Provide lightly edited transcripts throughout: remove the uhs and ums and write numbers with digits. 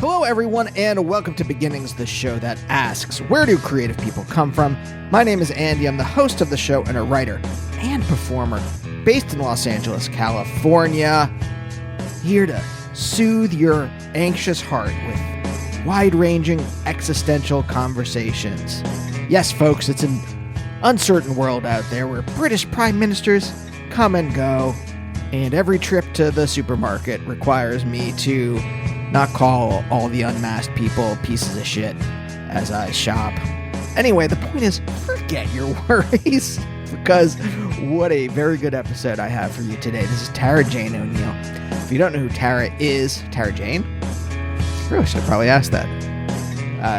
Hello, everyone, and welcome to Beginnings, the show that asks, where do creative people come from? My name is Andy. I'm the host of the show and a writer and performer based in Los Angeles, California, here to soothe your anxious heart with wide-ranging existential conversations. Yes, folks, it's an uncertain world out there where British prime ministers come and go, and every trip to the supermarket requires me to not call all the unmasked people pieces of shit as I shop. Anyway, the point is, forget your worries, because what a very good episode I have for you today. This is Tara Jane O'Neill. If you don't know who Tara is, Tara Jane? Really should have probably asked that.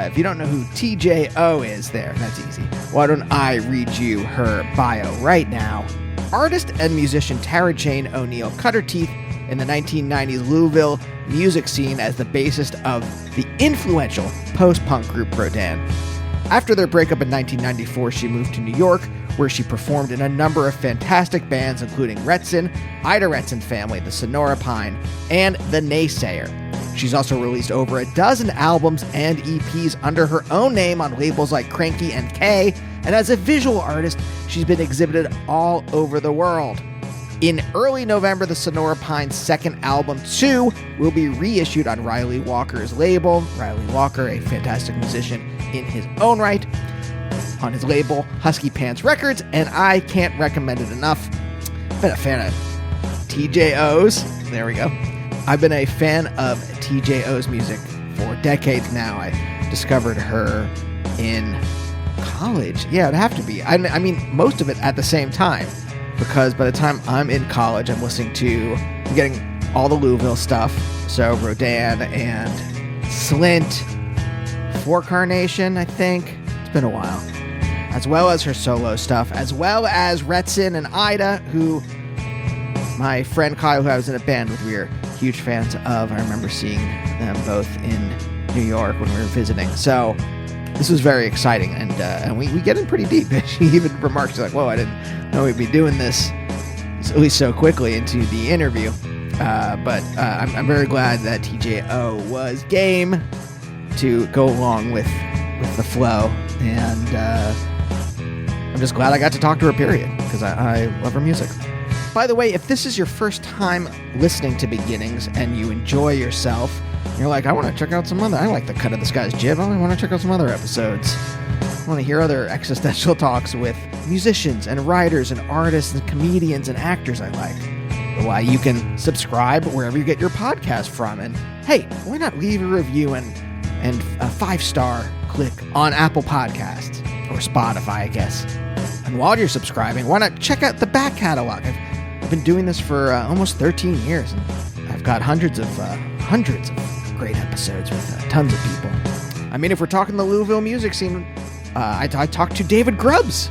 If you don't know who TJO is there, that's easy. Why don't I read you her bio right now? Artist and musician Tara Jane O'Neill cut her teeth in the 1990s Louisville music scene as the bassist of the influential post-punk group Rodan. After their breakup in 1994, she moved to New York, where she performed in a number of fantastic bands, including Wretsin, Ida Wretsin Family, the Sonora Pine, and The Naysayer. She's also released over a dozen albums and EPs under her own name on labels like Cranky and K, and as a visual artist, she's been exhibited all over the world. In early November, the Sonora Pine's second album, 2, will be reissued on Riley Walker's label. Riley Walker, a fantastic musician in his own right, on his label, Husky Pants Records, and I can't recommend it enough. Been a fan of TJO's. There we go. I've been a fan of TJO's music for decades now. I discovered her in college. Yeah, it'd have to be. I mean, most of it at the same time. Because by the time I'm in college, I'm getting all the Louisville stuff. So Rodan and Slint, For Carnation, I think. It's been a while. As well as her solo stuff, as well as Wretsin and Ida, who my friend Kyle, who I was in a band with, we were huge fans of. I remember seeing them both in New York when we were visiting. So this was very exciting, and we get in pretty deep. She even remarked, she's like, whoa, I didn't know we'd be doing this at least so quickly into the interview. But I'm very glad that TJO was game to go along with the flow, and I'm just glad I got to talk to her, period, because I love her music. By the way, if this is your first time listening to Beginnings and you enjoy yourself, you're like, I want to check out I like the Cut of the Skies jib. I want to check out some other episodes. I want to hear other existential talks with musicians and writers and artists and comedians and actors I like. Why, you can subscribe wherever you get your podcast from. And hey, why not leave a review and a 5-star click on Apple Podcasts or Spotify, I guess. And while you're subscribing, why not check out the back catalog? I've been doing this for almost 13 years, and I've got hundreds of great episodes with tons of people. I mean, if we're talking the Louisville music scene, I talked to David Grubbs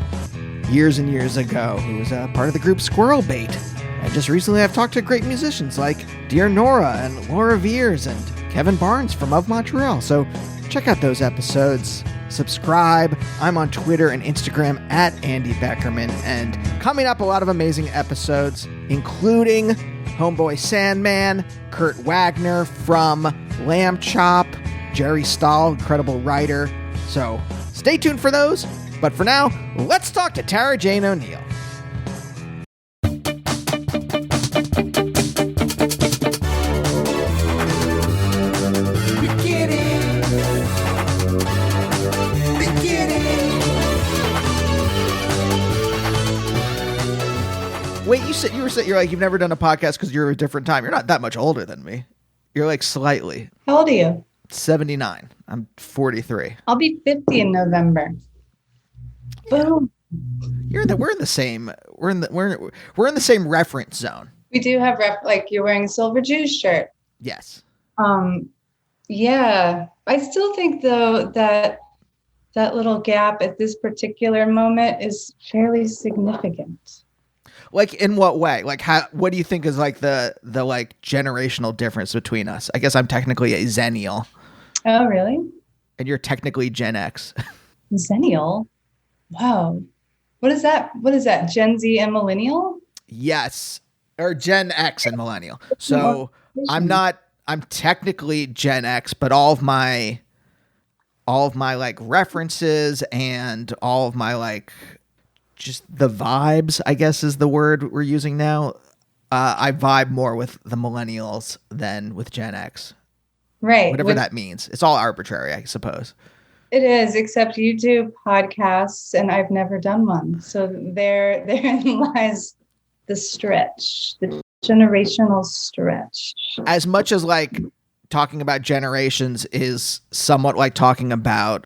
years and years ago, who was part of the group Squirrel Bait. And just recently I've talked to great musicians like Dear Nora and Laura Veers and Kevin Barnes from Of Montreal. So check out those episodes. Subscribe. I'm on Twitter and Instagram at Andy Beckerman. And coming up, a lot of amazing episodes, including Homeboy Sandman, Kurt Wagner from Lamb Chop, Jerry Stahl, incredible writer. So stay tuned for those. But for now, let's talk to Tara Jane O'Neill. Wait, you're like, you've never done a podcast because you're a different time. You're not that much older than me. You're like slightly. How old are you? 79. I'm 43. I'll be 50 in November. Boom. We're in the same reference zone. We do have like you're wearing a Silver Jews shirt. Yes. Yeah. I still think though that little gap at this particular moment is fairly significant. Like, in what way? Like, what do you think is like the like generational difference between us? I guess I'm technically a Zennial. Oh, really? And you're technically Gen X. Zennial? Wow. What is that? Gen Z and millennial? Yes. Or Gen X and millennial. So I'm not I'm technically Gen X, but all of my like references and all of my like just the vibes, I guess is the word we're using now. I vibe more with the millennials than with Gen X. Right. Whatever that means. It's all arbitrary, I suppose. It is, except you do podcasts and I've never done one. So therein lies the stretch, the generational stretch. As much as like talking about generations is somewhat like talking about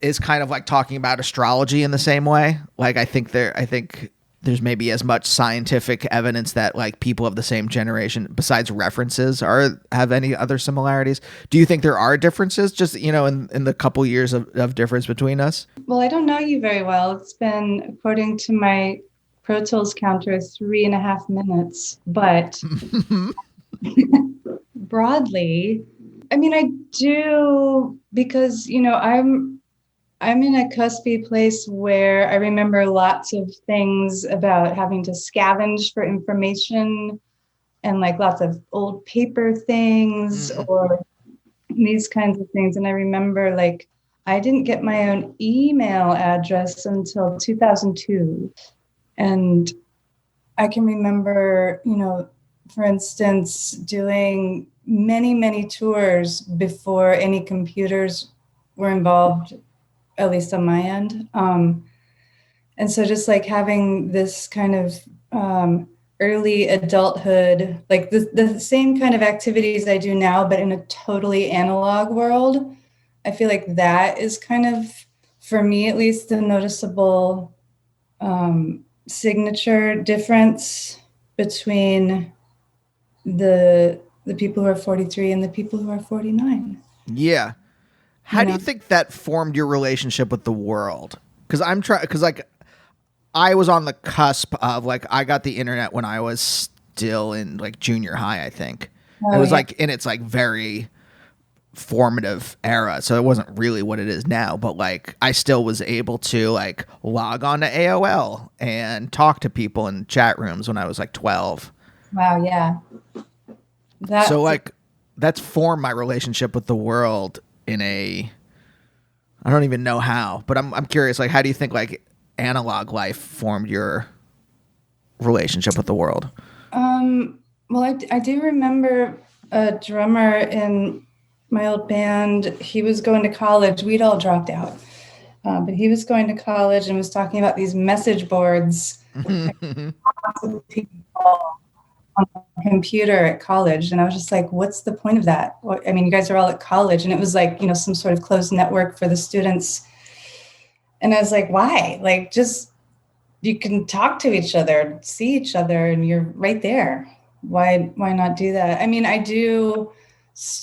is kind of like talking about astrology in the same way. Like I think there's maybe as much scientific evidence that like people of the same generation besides references have any other similarities. Do you think there are differences just, in the couple years of difference between us? Well, I don't know you very well. It's been, according to my Pro Tools counter, 3.5 minutes, but broadly, I mean, I do, because, I'm in a cuspy place where I remember lots of things about having to scavenge for information and like lots of old paper things or these kinds of things. And I remember like I didn't get my own email address until 2002. And I can remember, for instance, doing many, many tours before any computers were involved, at least on my end. And so just like having this kind of early adulthood, like the same kind of activities I do now, but in a totally analog world, I feel like that is kind of, for me at least, the noticeable signature difference between the people who are 43 and the people who are 49. Yeah. How do you think that formed your relationship with the world? Because I was on the cusp of like, I got the internet when I was still in like junior high, I think. It was like in its like very formative era. So it wasn't really what it is now, but like I still was able to like log on to AOL and talk to people in chat rooms when I was like 12. Wow. Yeah. So like that's formed my relationship with the world in a, I don't even know how, but I'm curious, like, how do you think like analog life formed your relationship with the world? Well, I do remember a drummer in my old band. He was going to college. We'd all dropped out, but he was going to college and was talking about these message boards. On the computer at college, and I was just like, what's the point of that? I mean, you guys are all at college, and it was like, some sort of closed network for the students, and I was like, why? Like, just, you can talk to each other, see each other, and you're right there. Why not do that? I mean, I do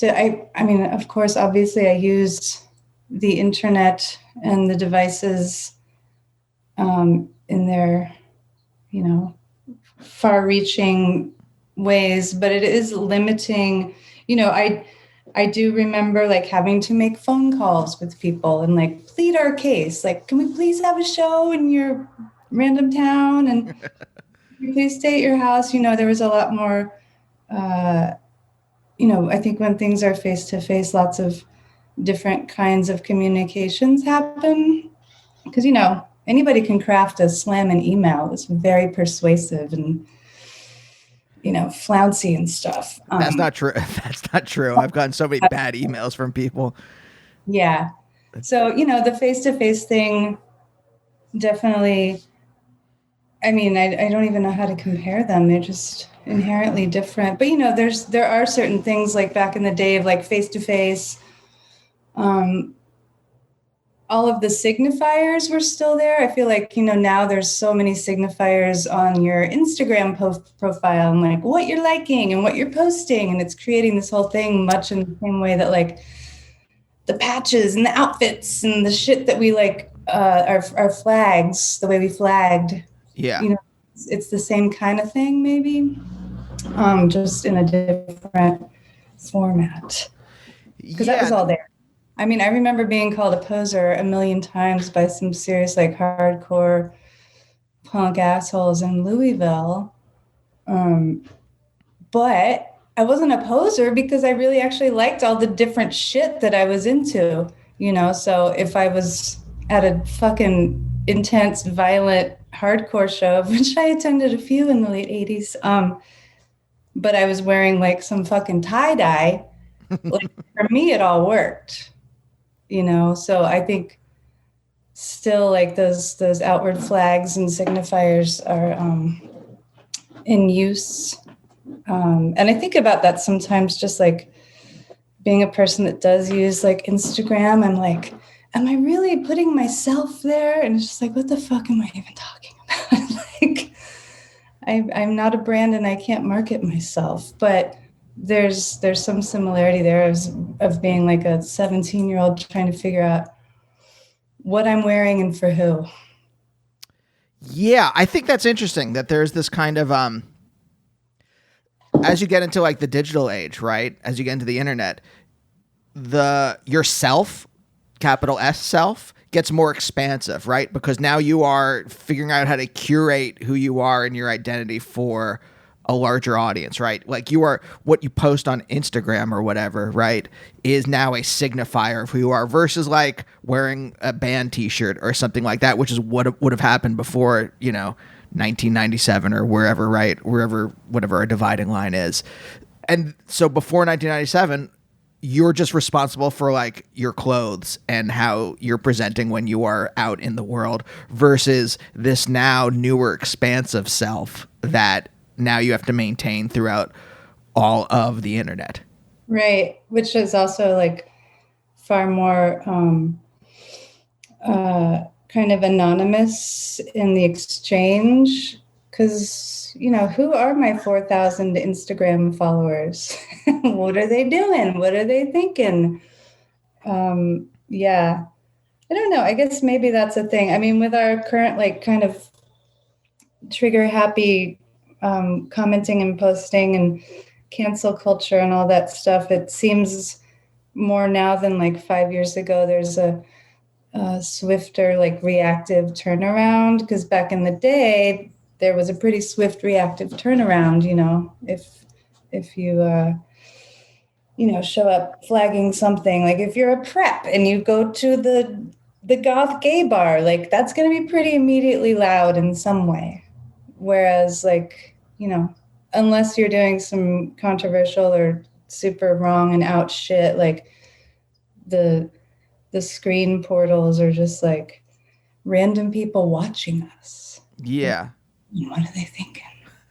I mean, of course, obviously I used the internet and the devices in their far-reaching ways, but it is limiting. I do remember like having to make phone calls with people and like plead our case. Like, can we please have a show in your random town? And please stay at your house. There was a lot more, I think when things are face-to-face, lots of different kinds of communications happen. Because, anybody can craft a slamming email that's very persuasive and flouncy and stuff. That's not true. That's not true. I've gotten so many bad emails from people. Yeah. So, the face-to-face thing definitely, I mean, I don't even know how to compare them. They're just inherently different. But, there are certain things like back in the day of like face-to-face, all of the signifiers were still there. I feel like, now there's so many signifiers on your Instagram profile and like what you're liking and what you're posting. And it's creating this whole thing much in the same way that like the patches and the outfits and the shit that we like, our flags, the way we flagged. Yeah. It's the same kind of thing, maybe, just in a different format. Because that was all there. I mean, I remember being called a poser a million times by some serious, like, hardcore punk assholes in Louisville. But I wasn't a poser because I really actually liked all the different shit that I was into, So if I was at a fucking intense, violent, hardcore show, which I attended a few in the late 80s, but I was wearing like some fucking tie-dye, like for me, it all worked, So I think still like those outward flags and signifiers are in use. And I think about that sometimes, just like being a person that does use like Instagram. I'm like, am I really putting myself there? And it's just like, what the fuck am I even talking about? Like, I'm not a brand and I can't market myself, but there's some similarity there of being like a 17-year-old trying to figure out what I'm wearing and for who. Yeah, I think that's interesting that there's this kind of as you get into like the digital age, right? As you get into the internet, yourself, capital S self, gets more expansive, right? Because now you are figuring out how to curate who you are and your identity for a larger audience, right? Like what you post on Instagram or whatever, right, is now a signifier of who you are versus like wearing a band t-shirt or something like that, which is what would have happened before, 1997 or wherever, right? Whatever our dividing line is. And so before 1997, you're just responsible for like your clothes and how you're presenting when you are out in the world versus this now newer expansive self that now you have to maintain throughout all of the internet. Right. Which is also like far more kind of anonymous in the exchange. Because, who are my 4,000 Instagram followers? What are they doing? What are they thinking? Yeah. I don't know. I guess maybe that's a thing. I mean, with our current, like, kind of trigger happy commenting and posting and cancel culture and all that stuff, it seems more now than like 5 years ago, there's a swifter, like reactive turnaround. Because back in the day, there was a pretty swift reactive turnaround, if you, show up flagging something, like if you're a prep and you go to the goth gay bar, like that's going to be pretty immediately loud in some way. Whereas like, unless you're doing some controversial or super wrong and out shit, like the screen portals are just like random people watching us. Yeah. What are they thinking?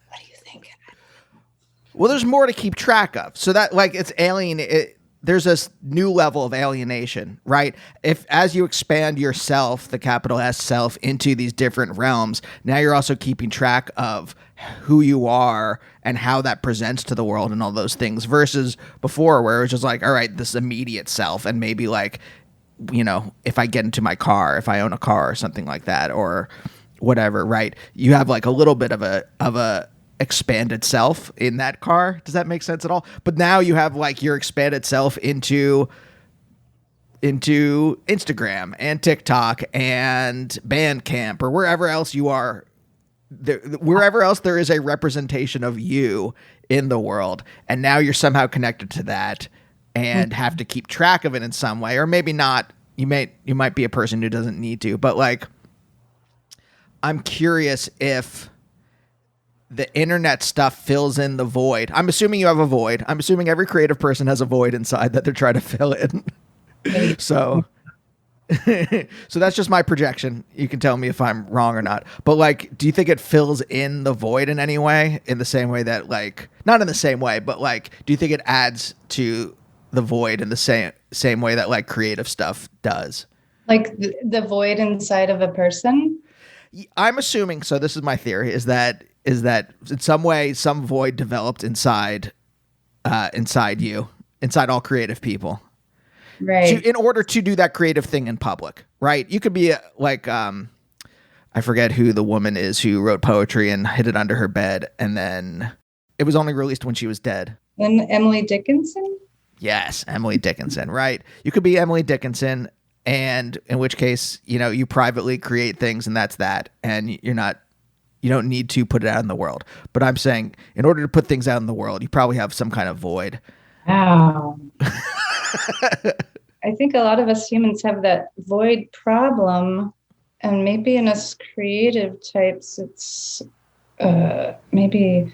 What are you thinking? Well, there's more to keep track of. So that like it's alien. There's this new level of alienation, right? As you expand yourself, the capital S self, into these different realms, now you're also keeping track of who you are and how that presents to the world and all those things versus before where it was just like, all right, this immediate self. And maybe like, if I get into my car, if I own a car or something like that, or whatever, right? You have like a little bit of a expanded self in that car. Does that make sense at all? But now you have like your expanded self into Instagram and TikTok and Bandcamp or wherever else you are. Wherever else there is a representation of you in the world, and now you're somehow connected to that and have to keep track of it in some way, or maybe not. You might be a person who doesn't need to, but like, I'm curious if the internet stuff fills in the void. I'm assuming you have a void. I'm assuming every creative person has a void inside that they're trying to fill in. So that's just my projection. You can tell me if I'm wrong or not. But like, do you think it fills in the void in any way? In the same way that like, not in the same way, but like, do you think it adds to the void in the same way that like creative stuff does? Like the void inside of a person? I'm assuming, so this is my theory, is that in some way, some void developed inside you, inside all creative people. Right. In order to do that creative thing in public, right? You could be like, I forget who the woman is who wrote poetry and hid it under her bed, and then it was only released when she was dead. And Emily Dickinson? Yes, Emily Dickinson, right? You could be Emily Dickinson, and in which case, you privately create things, and that's that, and you You don't need to put it out in the world. But I'm saying in order to put things out in the world, you probably have some kind of void. Wow. I think a lot of us humans have that void problem, and maybe in us creative types, it's maybe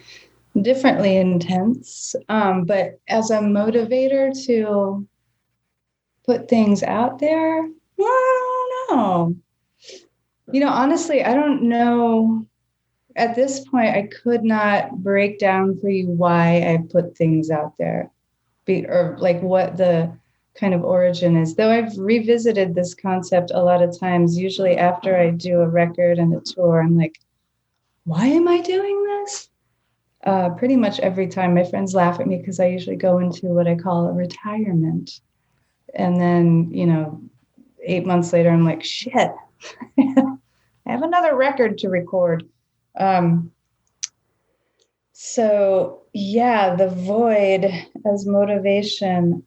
differently intense. But as a motivator to put things out there, I don't know. Honestly, I don't know. At this point, I could not break down for you why I put things out there, or like what the kind of origin is. Though I've revisited this concept a lot of times, usually after I do a record and a tour, I'm like, why am I doing this? Pretty much every time. My friends laugh at me because I usually go into what I call a retirement. And then, 8 months later, I'm like, shit, I have another record to record. So yeah, the void as motivation.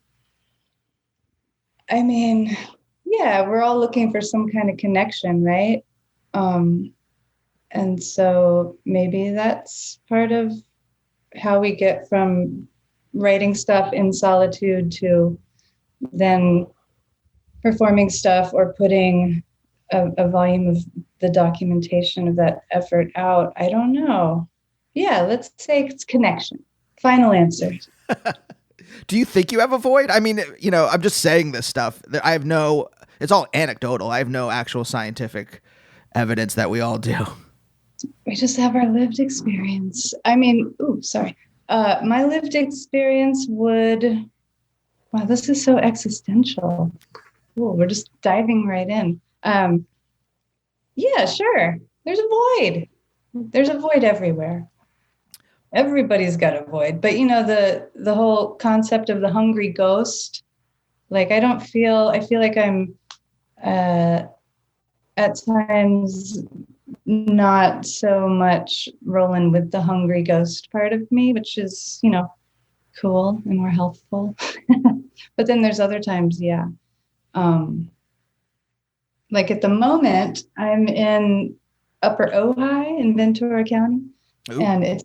I mean, yeah, we're all looking for some kind of connection, right? And so maybe that's part of how we get from writing stuff in solitude to then performing stuff or putting a volume of the documentation of that effort out. I don't know. Yeah, let's say it's connection. Final answer. Do you think you have a void? I mean, I'm just saying this stuff. It's all anecdotal. I have no actual scientific evidence that we all do. We just have our lived experience. I mean, my lived experience wow, this is so existential. Ooh, we're just diving right in. Yeah, sure. There's a void. There's a void everywhere. Everybody's got a void. But the whole concept of the hungry ghost, like I feel like I'm at times not so much rolling with the hungry ghost part of me, which is, cool and more healthful. But then there's other times, yeah. Like at the moment, I'm in Upper Ojai in Ventura County. Ooh. And it's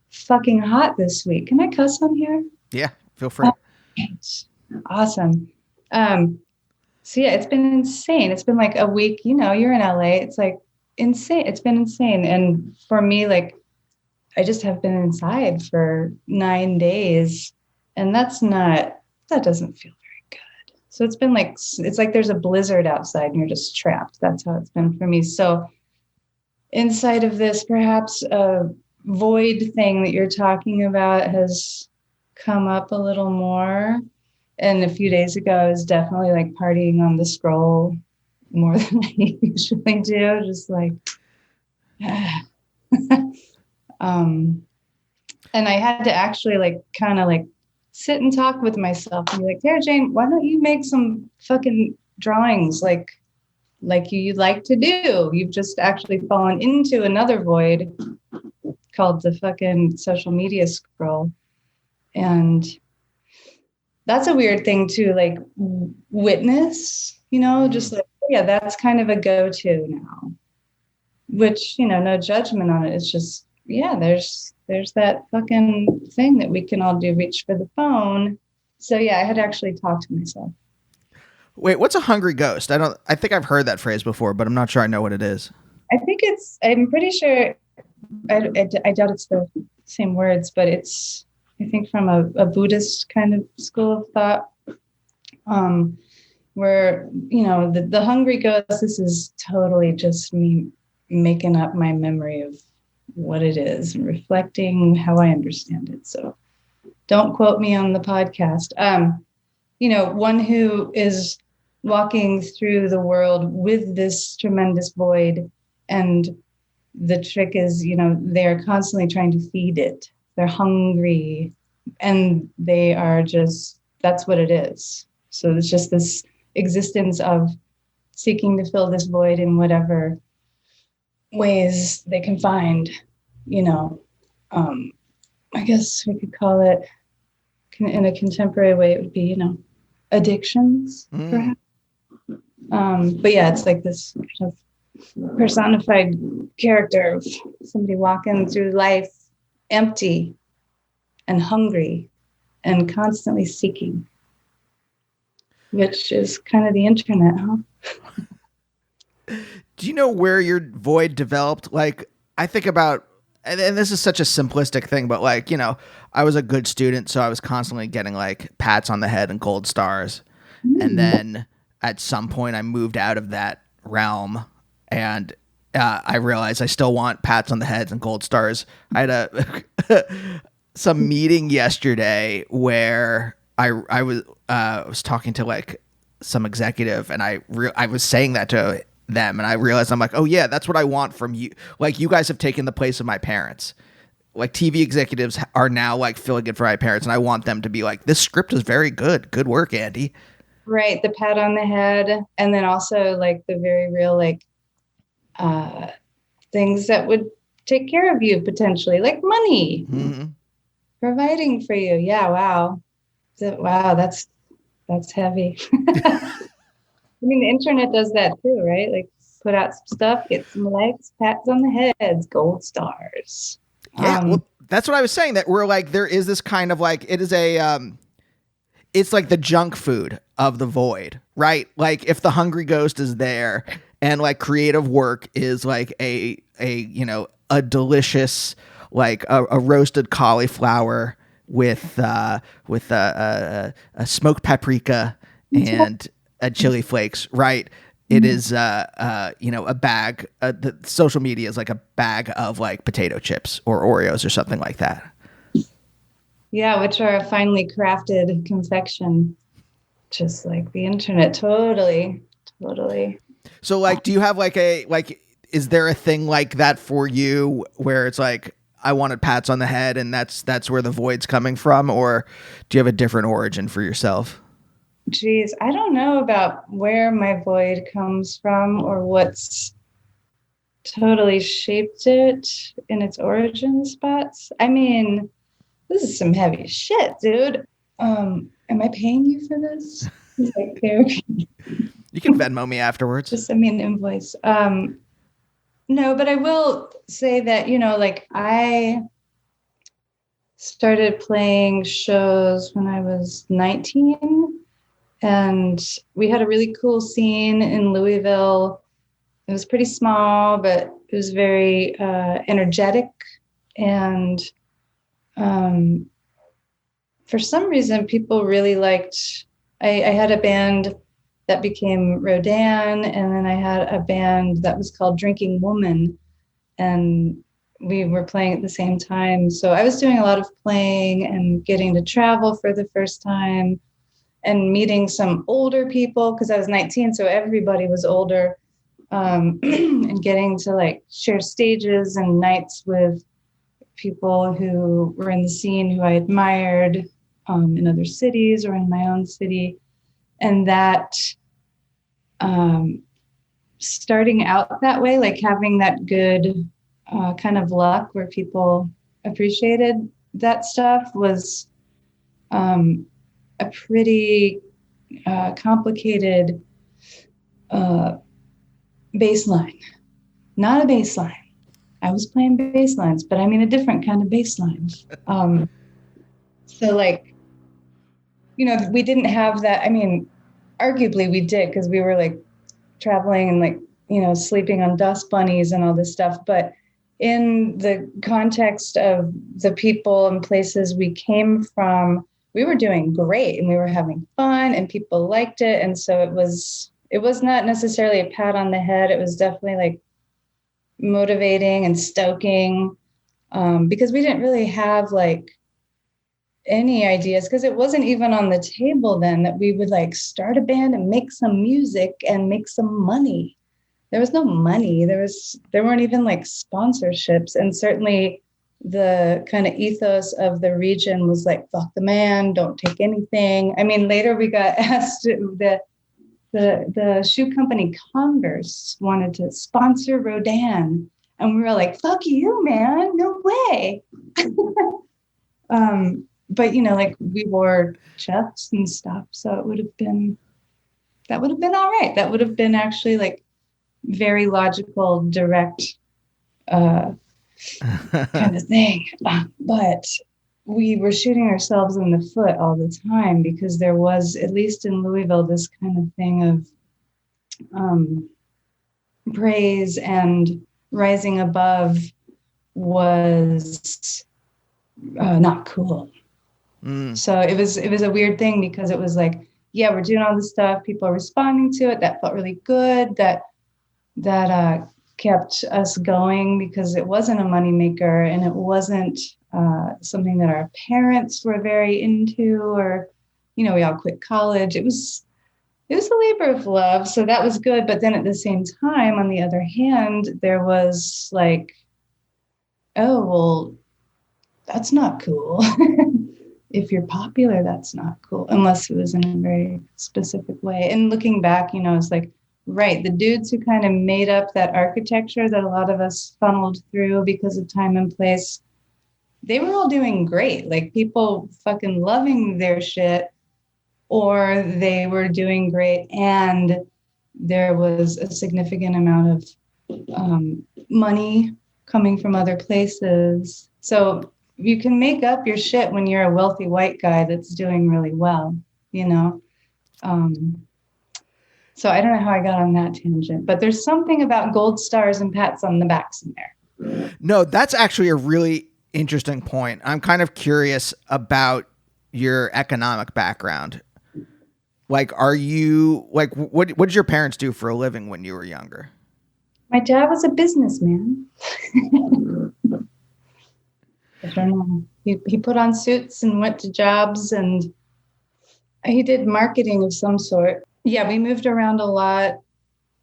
fucking hot this week. Can I cuss on here? Yeah, feel free. Awesome. So yeah, it's been insane. It's been like a week, you're in LA. It's like insane. It's been insane. And for me, like, I just have been inside for 9 days, and that doesn't feel very good. So it's been like, it's like there's a blizzard outside and you're just trapped. That's how it's been for me. So inside of this, perhaps a void thing that you're talking about has come up a little more. And a few days ago, I was definitely like partying on the scroll more than I usually do. Just like, and I had to actually like kind of like sit and talk with myself and be like, Tara Jane, why don't you make some fucking drawings like you like to do? You've just actually fallen into another void called the fucking social media scroll. And that's a weird thing to like witness, just like, yeah, that's kind of a go-to now, which, no judgment on it. It's just, yeah, there's that fucking thing that we can all do, reach for the phone. So yeah, I had to actually talk to myself. Wait, what's a hungry ghost? I think I've heard that phrase before, but I'm not sure I know what it is. I'm pretty sure, I doubt it's the same words, but it's, I think from a Buddhist kind of school of thought, where, the hungry ghost, this is totally just me making up my memory of what it is and reflecting how I understand it. So don't quote me on the podcast. One who is walking through the world with this tremendous void, and the trick is, they're constantly trying to feed it. They're hungry, and they are just, that's what it is. So it's just this existence of seeking to fill this void in whatever ways they can find, I guess we could call it, in a contemporary way, it would be, addictions, perhaps. But yeah, it's like this kind of personified character of somebody walking through life empty and hungry and constantly seeking, which is kind of the internet, huh? Do you know where your void developed? Like, I think about, and this is such a simplistic thing, but like, I was a good student, so I was constantly getting like pats on the head and gold stars. And then at some point I moved out of that realm, and I realized I still want pats on the heads and gold stars. I had some meeting yesterday where I was talking to like some executive, and I was saying that to them, and I realized, I'm like, oh yeah, that's what I want from you. Like, you guys have taken the place of my parents. Like, TV executives are now like filling it for my parents, and I want them to be like, this script is very good. Good work, Andy. Right. The pat on the head. And then also like the very real, like, things that would take care of you potentially, like money, providing for you. Yeah. Wow. Wow. That's heavy. I mean, the internet does that too, right? Like, put out some stuff, get some likes, pats on the heads, gold stars. Yeah, well, that's what I was saying, that we're like, there is this kind of like, it is it's like the junk food of the void, right? Like, if the Hungry Ghost is there and like creative work is like a delicious, like a roasted cauliflower with a smoked paprika and chili flakes, right? It is, a bag. The social media is like a bag of like potato chips or Oreos or something like that. Yeah, which are a finely crafted confection, just like the internet. Totally. So, like, do you have like is there a thing like that for you where it's like, I wanted pats on the head and that's where the void's coming from, or do you have a different origin for yourself? Geez, I don't know about where my void comes from or what's totally shaped it in its origin spots. I mean, this is some heavy shit, dude. Am I paying you for this? It's like therapy. You can Venmo me afterwards. Just send me an invoice. No, but I will say that, like, I started playing shows when I was 19. And we had a really cool scene in Louisville. It was pretty small, but it was very energetic. And for some reason, people really liked, I had a band that became Rodan, and then I had a band that was called Drinking Woman. And we were playing at the same time. So I was doing a lot of playing and getting to travel for the first time, and meeting some older people, because I was 19, so everybody was older, and getting to like share stages and nights with people who were in the scene who I admired in other cities or in my own city. And that starting out that way, like having that good kind of luck where people appreciated that stuff, was a pretty complicated baseline. Not a baseline. I was playing bass lines, but I mean a different kind of bass line. So like, we didn't have that. I mean, arguably we did, because we were like traveling and like, sleeping on dust bunnies and all this stuff. But in the context of the people and places we came from, we were doing great and we were having fun and people liked it. And so it was not necessarily a pat on the head. It was definitely like motivating and stoking, because we didn't really have like any ideas, because it wasn't even on the table then that we would like start a band and make some music and make some money. There was no money. There weren't even like sponsorships. And certainly the kind of ethos of the region was like, fuck the man, don't take anything. I mean, later we got asked, the shoe company Converse wanted to sponsor Rodan, and we were like, fuck you, man, no way. But like we wore chucks and stuff, so that would have been all right. That would have been actually like very logical, direct kind of thing. But we were shooting ourselves in the foot all the time because there was, at least in Louisville, this kind of thing of praise and rising above was not cool. So it was a weird thing because it was like, yeah, we're doing all this stuff. People are responding to it. That felt really good. That kept us going because it wasn't a moneymaker and it wasn't something that our parents were very into, or, we all quit college. It was a labor of love. So that was good. But then at the same time, on the other hand, there was like, oh, well, that's not cool. If you're popular, that's not cool, unless it was in a very specific way. And looking back, it's like, right, the dudes who kind of made up that architecture that a lot of us funneled through because of time and place, they were all doing great. Like people fucking loving their shit, or they were doing great. And there was a significant amount of money coming from other places. So you can make up your shit when you're a wealthy white guy that's doing really well, So I don't know how I got on that tangent, but there's something about gold stars and pats on the backs in there. No, that's actually a really interesting point. I'm kind of curious about your economic background. Like, are you like, what did your parents do for a living when you were younger? My dad was a businessman. I don't know. He put on suits and went to jobs, and he did marketing of some sort. Yeah, we moved around a lot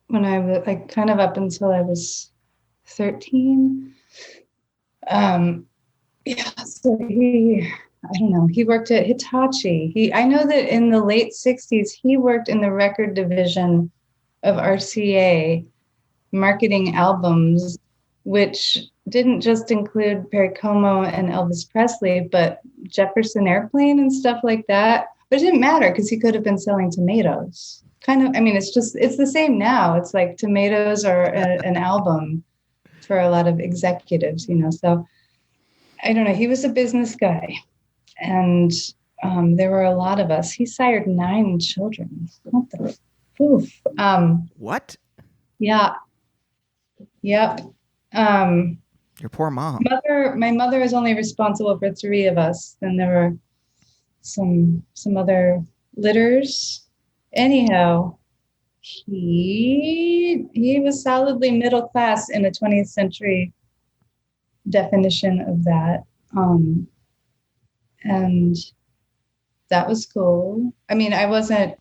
when I was like kind of up until I was 13. So I don't know. He worked at Hitachi. I know that in the late 60s, he worked in the record division of RCA, marketing albums, which didn't just include Perry Como and Elvis Presley, but Jefferson Airplane and stuff like that. But it didn't matter because he could have been selling tomatoes. It's the same now. It's like tomatoes are an album for a lot of executives, So I don't know. He was a business guy. And there were a lot of us. He sired 9 children. What the oof. What? Yeah. Yep. Your poor mom. My mother is only responsible for 3 of us. Then there were some other litters. Anyhow, he was solidly middle class in a 20th century definition of that. And that was cool. I mean, I wasn't,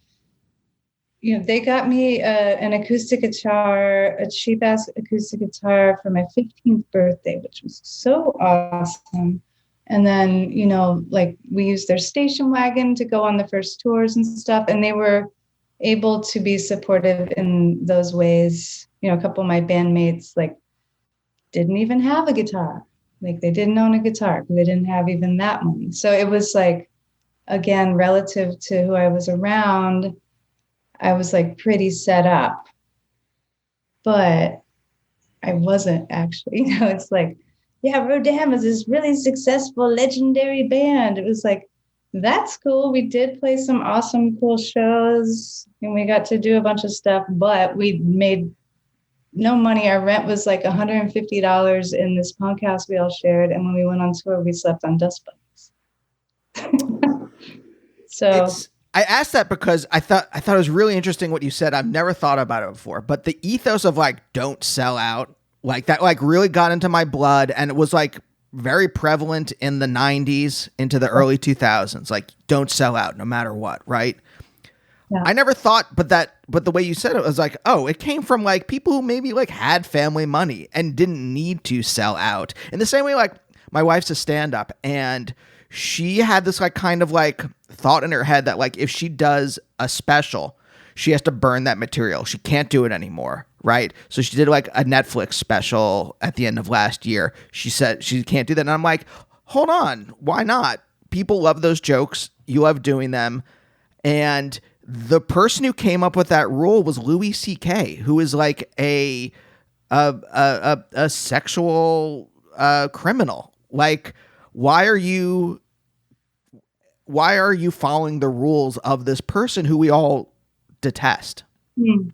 they got me an acoustic guitar, a cheap ass acoustic guitar for my 15th birthday, which was so awesome. And then, like we used their station wagon to go on the first tours and stuff. And they were able to be supportive in those ways. A couple of my bandmates like didn't even have a guitar. Like they didn't own a guitar because they didn't have even that money. So it was like, again, relative to who I was around, I was like pretty set up, but I wasn't actually, it's like, yeah, Rodin was this really successful, legendary band. It was like, that's cool. We did play some awesome, cool shows and we got to do a bunch of stuff, but we made no money. Our rent was like $150 in this punk house we all shared. And when we went on tour, we slept on dust bunnies. So I asked that because I thought it was really interesting what you said. I've never thought about it before, but the ethos of like, don't sell out, like that, like really got into my blood. And it was like very prevalent in the 90s into the early 2000s. Like, don't sell out no matter what. Right. Yeah. I never thought, but the way you said it was like, oh, it came from like people who maybe like had family money and didn't need to sell out. In the same way, like my wife's a stand-up and she had this like kind of like thought in her head that like if she does a special, she has to burn that material. She can't do it anymore, right? So she did like a Netflix special at the end of last year. She said she can't do that. And I'm like, hold on, why not? People love those jokes. You love doing them. And the person who came up with that rule was Louis C.K., who is like a sexual criminal. Like, why are you following the rules of this person who we all detest? Hmm.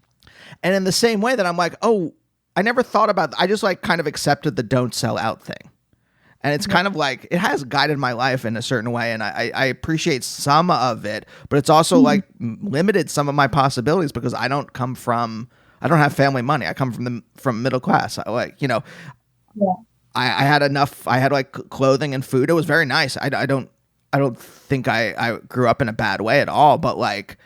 And in the same way that I'm like, oh, I never thought about, I just like kind of accepted the don't sell out thing. And it's kind of like, it has guided my life in a certain way. And I appreciate some of it, but it's also like limited some of my possibilities because I don't have family money. I come from middle class. I had enough, I had like clothing and food. It was very nice. I don't think I grew up in a bad way at all, but like,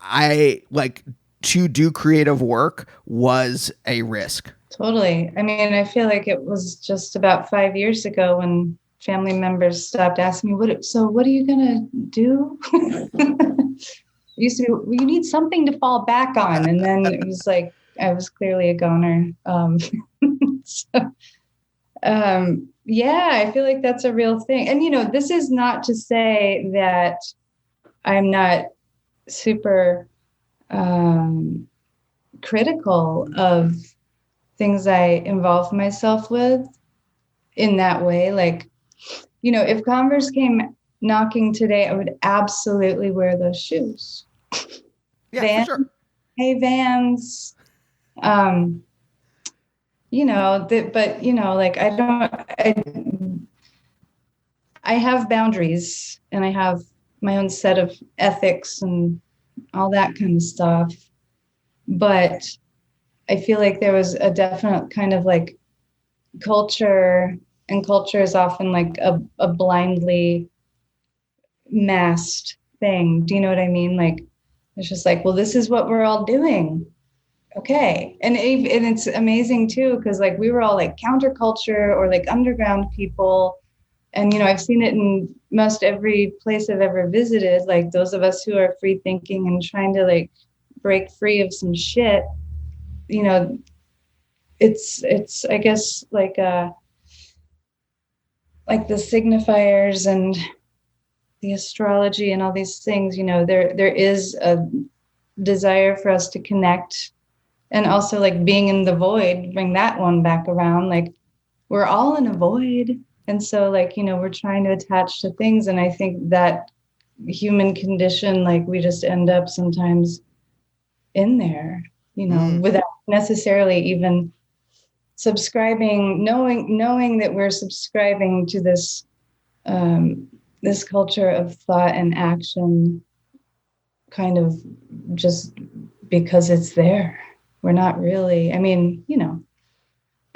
I like to do creative work was a risk. Totally. I mean, I feel like it was just about 5 years ago when family members stopped asking me, what are you going to do? It used to be, well, you need something to fall back on. And then it was like, I was clearly a goner. Yeah, I feel like that's a real thing. And, this is not to say that I'm not super critical of things I involve myself with in that way. Like, if Converse came knocking today, I would absolutely wear those shoes. Yeah, Vans, for sure. Hey, Vans, like I have boundaries and I have my own set of ethics and all that kind of stuff. But I feel like there was a definite kind of like culture, and culture is often like a blindly masked thing. Do you know what I mean? Like, it's just like, well, this is what we're all doing. Okay. And it's amazing too, because like we were all like counterculture or like underground people. And, I've seen it in most every place I've ever visited, like those of us who are free thinking and trying to like break free of some shit, it's I guess like the signifiers and the astrology and all these things, there is a desire for us to connect, and also like being in the void, bring that one back around. Like we're all in a void. And so like, we're trying to attach to things. And I think that human condition, like we just end up sometimes in there, without necessarily even subscribing, knowing that we're subscribing to this, this culture of thought and action kind of just because it's there. We're not really,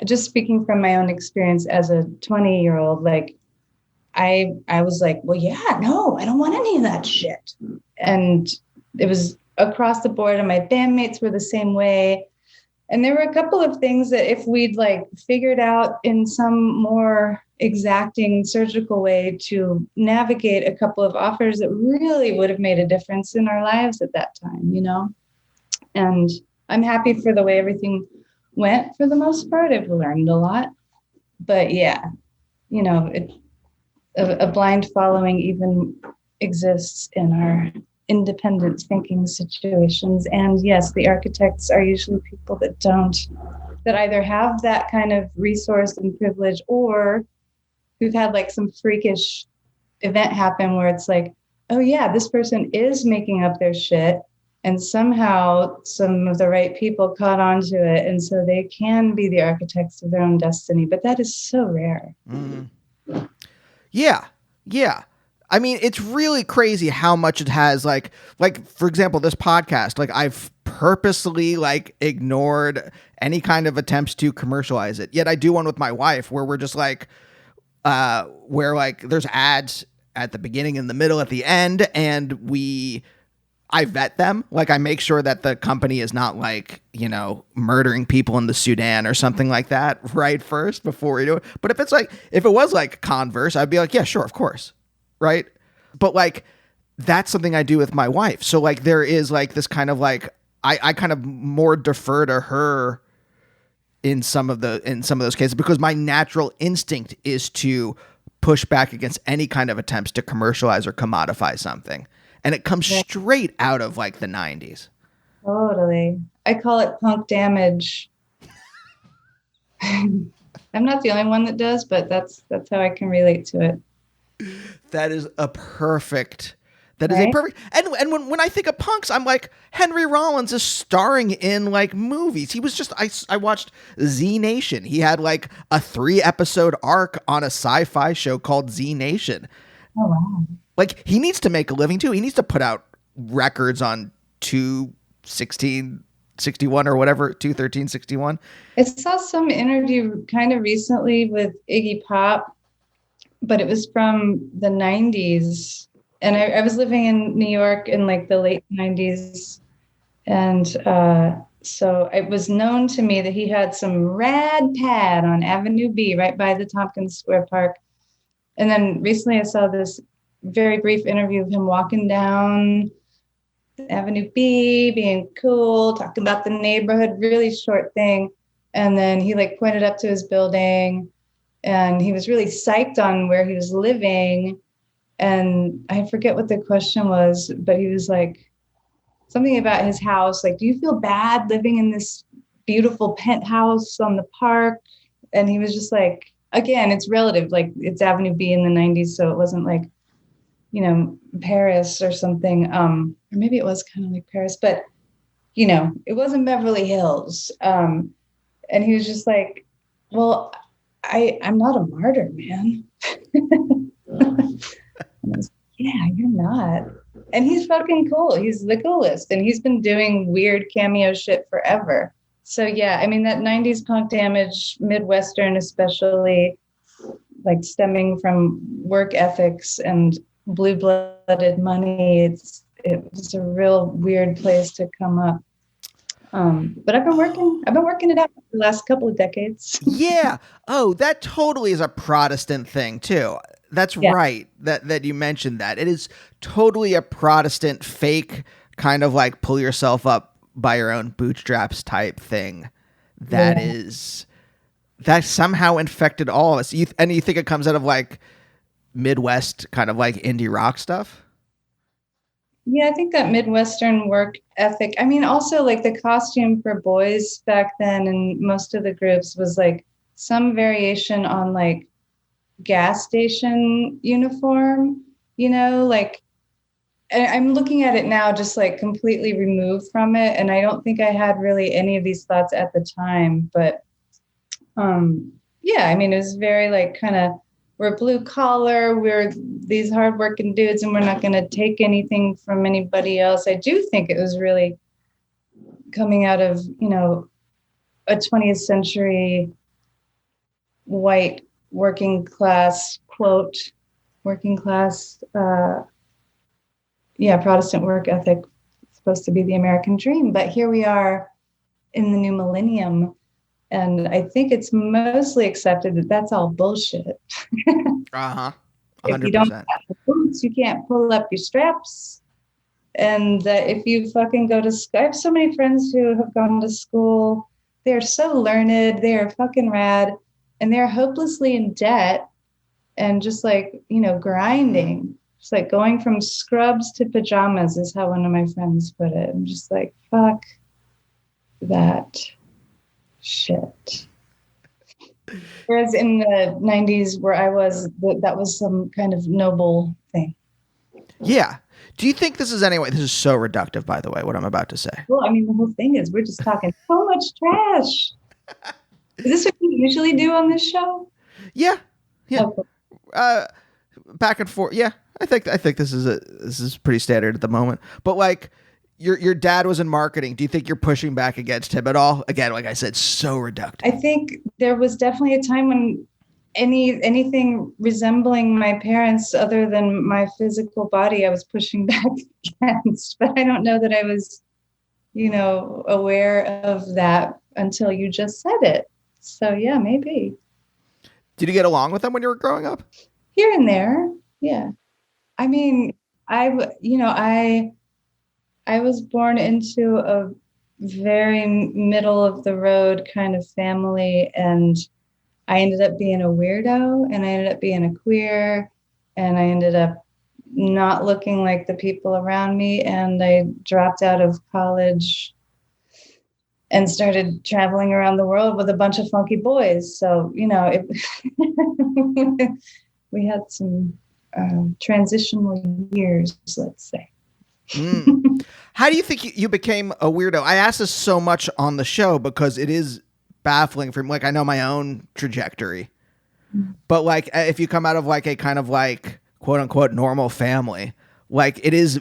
just speaking from my own experience as a 20-year-old, like I was like, well, yeah, no, I don't want any of that shit. And it was across the board, and my bandmates were the same way. And there were a couple of things that if we'd like figured out in some more exacting surgical way to navigate a couple of offers that really would have made a difference in our lives at that time, And I'm happy for the way everything went for the most part. I've learned a lot. But yeah, a blind following even exists in our independent thinking situations. And yes, the architects are usually people that either have that kind of resource and privilege, or who've had like some freakish event happen where it's like, oh yeah, this person is making up their shit, and somehow some of the right people caught on to it, and so they can be the architects of their own destiny. But that is so rare. Mm-hmm. Yeah. I mean, it's really crazy how much it has like, for example, this podcast, like I've purposely like ignored any kind of attempts to commercialize it. Yet I do one with my wife where we're just like, where like there's ads at the beginning, in the middle, at the end. And I vet them. Like I make sure that the company is not like, murdering people in the Sudan or something like that right first before we do it. But if it was like Converse, I'd be like, yeah, sure. Of course. Right. But like, that's something I do with my wife. So like, there is like this kind of like, I kind of more defer to her in some of those cases, because my natural instinct is to push back against any kind of attempts to commercialize or commodify something. and it comes straight out of like the 90s. Totally. I call it punk damage. I'm not the only one that does, but that's how I can relate to it. That is a perfect. That is Right? a perfect. And when I think of punks, I'm like, Henry Rollins is starring in like movies. He was just I watched Z Nation. He had like a 3-episode arc on a sci-fi show called Z Nation. Oh wow. Like, he needs to make a living too. He needs to put out records on 2/16/61 or whatever, 2/13/61. I saw some interview kind of recently with Iggy Pop, but it was from the 90s. And I was living in New York in like the late 90s. And so it was known to me that he had some rad pad on Avenue B right by the Tompkins Square Park. And then recently I saw this very brief interview of him walking down Avenue B, being cool, talking about the neighborhood, really short thing. And then he like pointed up to his building and he was really psyched on where he was living. And I forget what the question was, but he was like something about his house. Like, do you feel bad living in this beautiful penthouse on the park? And he was just like, again, it's relative. Like, it's Avenue B in the 90s. So it wasn't like, you know, Paris or something. Or maybe it was kind of like Paris, but, you know, it wasn't Beverly Hills. And he was just like, well, I'm not a martyr, man. Yeah, you're not. And he's fucking cool. He's the coolest. And he's been doing weird cameo shit forever. So yeah, I mean, that 90s punk damage, Midwestern especially, like stemming from work ethics and blue-blooded money, it's a real weird place to come up. But I've been working it out for the last couple of decades. Yeah. Oh, that totally is a Protestant thing too. That's right. That you mentioned that. It is totally a Protestant fake kind of like pull yourself up by your own bootstraps type thing. That somehow infected all of us. And you think it comes out of like Midwest kind of like indie rock stuff? Yeah, I think that Midwestern work ethic. I mean, also like the costume for boys back then and most of the groups was like some variation on like gas station uniform, you know, like I'm looking at it now just like completely removed from it. And I don't think I had really any of these thoughts at the time. But yeah, I mean, it was very like kind of, we're blue collar, we're these hardworking dudes, and we're not going to take anything from anybody else. I do think it was really coming out of, you know, a 20th century white working class, quote, working class, Protestant work ethic, supposed to be the American dream. But here we are in the new millennium. And I think it's mostly accepted that that's all bullshit. Uh-huh. 100%. If you don't have the boots, you can't pull up your straps. And that if you fucking go to school, I have so many friends who have gone to school. They're so learned. They're fucking rad. And they're hopelessly in debt and just like, you know, grinding. Just like going from scrubs to pajamas is how one of my friends put it. I'm just like, fuck that shit. Whereas in the 90s where I was, that was some kind of noble thing. Yeah. Do you think this is so reductive, by the way, what I'm about to say? Well, I mean, the whole thing is we're just talking so much trash. Is this what you usually do on this show? Yeah. Yeah. Okay. Back and forth. Yeah. I think this is pretty standard at the moment. But like your dad was in marketing. Do you think you're pushing back against him at all? Again, like I said, so reductive. I think there was definitely a time when anything resembling my parents other than my physical body, I was pushing back against. But I don't know that I was, you know, aware of that until you just said it. So yeah, maybe. Did you get along with them when you were growing up? Here and there. Yeah. I mean, I was born into a very middle of the road kind of family, and I ended up being a weirdo, and I ended up being a queer, and I ended up not looking like the people around me. And I dropped out of college and started traveling around the world with a bunch of funky boys. So, we had some transitional years, let's say. How do you think you became a weirdo? I ask this so much on the show because it is baffling for me. Like, I know my own trajectory, but like, if you come out of like a kind of like quote unquote normal family, like it is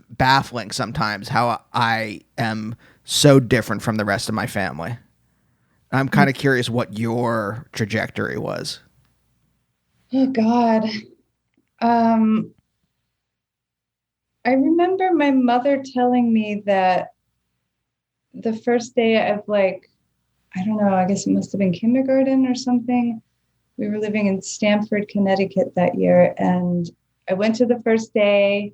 baffling sometimes how I am so different from the rest of my family. I'm kind of curious what your trajectory was. Oh God. I remember my mother telling me that the first day of like, I don't know, I guess it must have been kindergarten or something. We were living in Stamford, Connecticut that year. And I went to the first day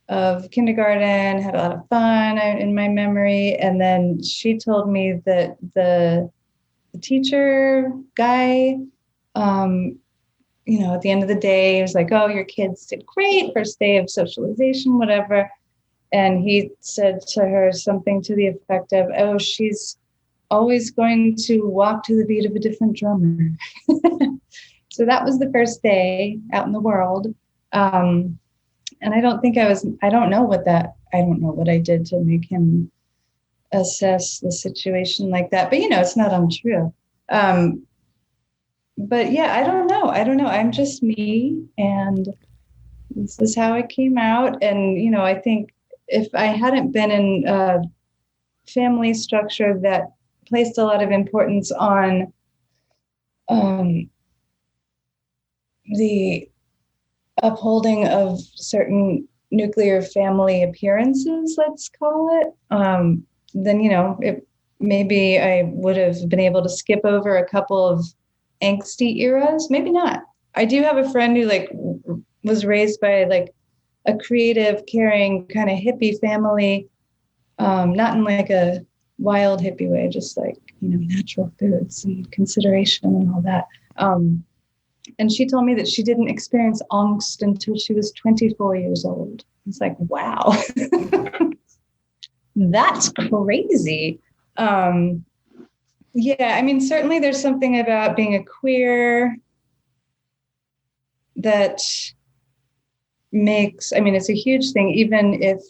of kindergarten, had a lot of fun in my memory. And then she told me that the teacher guy, at the end of the day, he was like, oh, your kids did great, first day of socialization, whatever. And he said to her something to the effect of, oh, she's always going to walk to the beat of a different drummer. So that was the first day out in the world. And I don't know what I did to make him assess the situation like that. But, it's not untrue. But yeah, I don't know. I'm just me, and this is how it came out. And, I think if I hadn't been in a family structure that placed a lot of importance on the upholding of certain nuclear family appearances, let's call it, then, maybe I would have been able to skip over a couple of angsty eras. Maybe not. I do have a friend who was raised by a creative, caring kind of hippie family, not in like a wild hippie way, just natural foods and consideration and all that. And she told me that she didn't experience angst until she was 24 years old. It's like, wow, that's crazy. Yeah, I mean, certainly there's something about being a queer that makes, it's a huge thing, even if,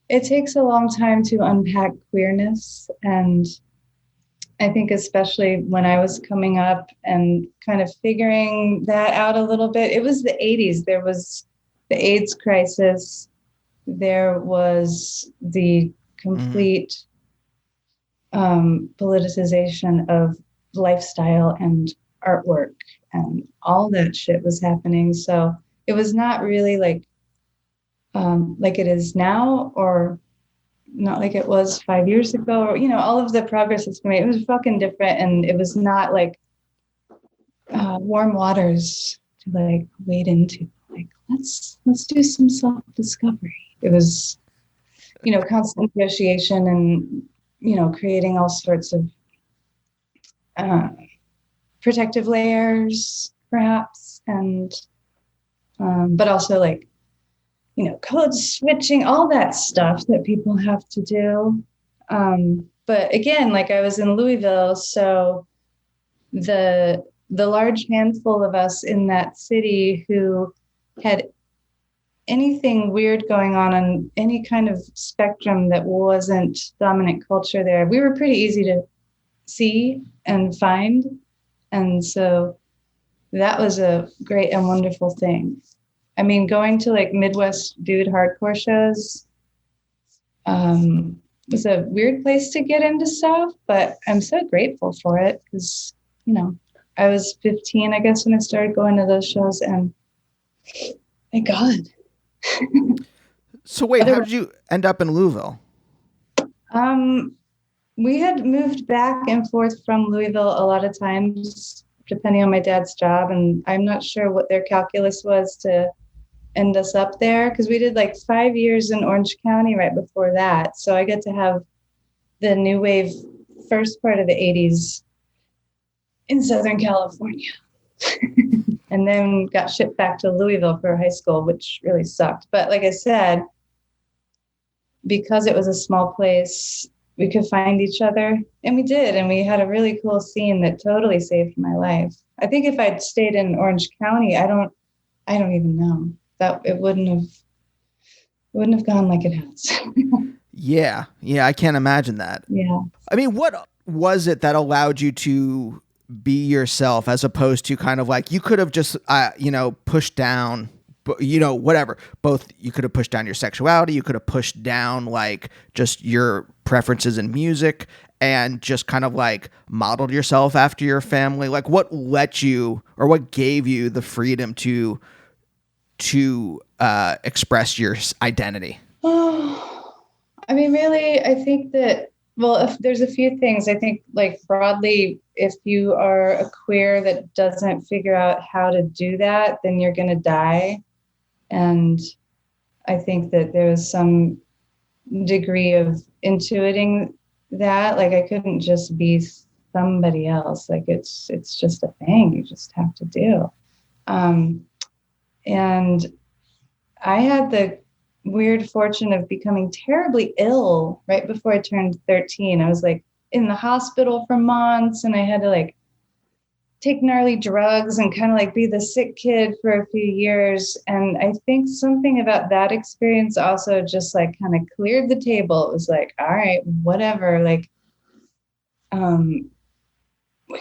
it takes a long time to unpack queerness. And I think especially when I was coming up and kind of figuring that out a little bit, it was the 80s. There was the AIDS crisis. There was the complete politicization of lifestyle and artwork, and all that shit was happening. So it was not really like it is now, or not like it was 5 years ago, or all of the progress that's been made. It was fucking different, and it was not like warm waters to wade into. Let's do some self-discovery. It was constant negotiation and creating all sorts of protective layers, perhaps, and but also code switching, all that stuff that people have to do. But again, I was in Louisville, so the large handful of us in that city who had anything weird going on any kind of spectrum that wasn't dominant culture there, we were pretty easy to see and find. And so that was a great and wonderful thing. I mean, going to Midwest dude hardcore shows was a weird place to get into stuff, but I'm so grateful for it because, I was 15, I guess, when I started going to those shows, and thank God. So wait, how did you end up in Louisville? We had moved back and forth from Louisville a lot of times, depending on my dad's job, and I'm not sure what their calculus was to end us up there, because we did 5 years in Orange County right before that. So I get to have the new wave first part of the 80s in Southern California. And then got shipped back to Louisville for high school, which really sucked. But like I said, because it was a small place, we could find each other, and we did. And we had a really cool scene that totally saved my life. I think if I'd stayed in Orange County, I don't even know that it wouldn't have gone like it has. Yeah. I can't imagine that. Yeah. I mean, what was it that allowed you to be yourself, as opposed to kind of like, you could have just, pushed down, whatever. Both, you could have pushed down your sexuality, you could have pushed down like just your preferences in music, and just kind of like modeled yourself after your family. Like, what let you, or what gave you the freedom to express your identity? Oh, I mean, really, I think that, well, if there's a few things. I think, like, broadly, if you are a queer that doesn't figure out how to do that, then you're going to die. And I think that there was some degree of intuiting that. Like, I couldn't just be somebody else. Like, it's just a thing you just have to do. And I had the weird fortune of becoming terribly ill right before I turned 13. I was like in the hospital for months, and I had to like take gnarly drugs and kind of like be the sick kid for a few years. And I think something about that experience also just like kind of cleared the table. It was like, all right, whatever. Like, we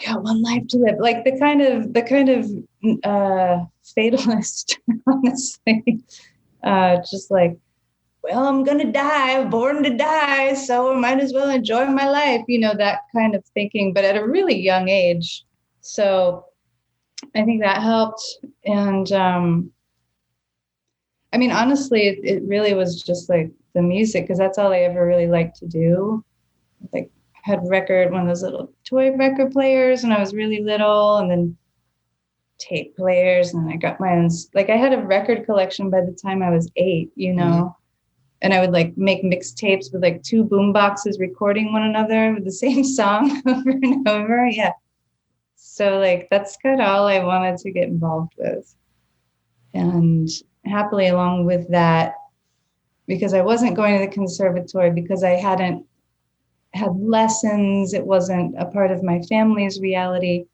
got one life to live. Like the kind of fatalist, honestly. Just like, well, I'm going to die, I'm born to die, so I might as well enjoy my life, that kind of thinking, but at a really young age. So I think that helped. And I mean, honestly, it really was just like the music, because that's all I ever really liked to do. Like, had one of those little toy record players when I was really little, and then tape players, and I got my own, like, I had a record collection by the time I was 8, Mm-hmm. And I would like make mixtapes with like 2 boom boxes recording one another with the same song over and over. Yeah. So like, that's kind of all I wanted to get involved with. And happily along with that, because I wasn't going to the conservatory, because I hadn't had lessons, it wasn't a part of my family's reality,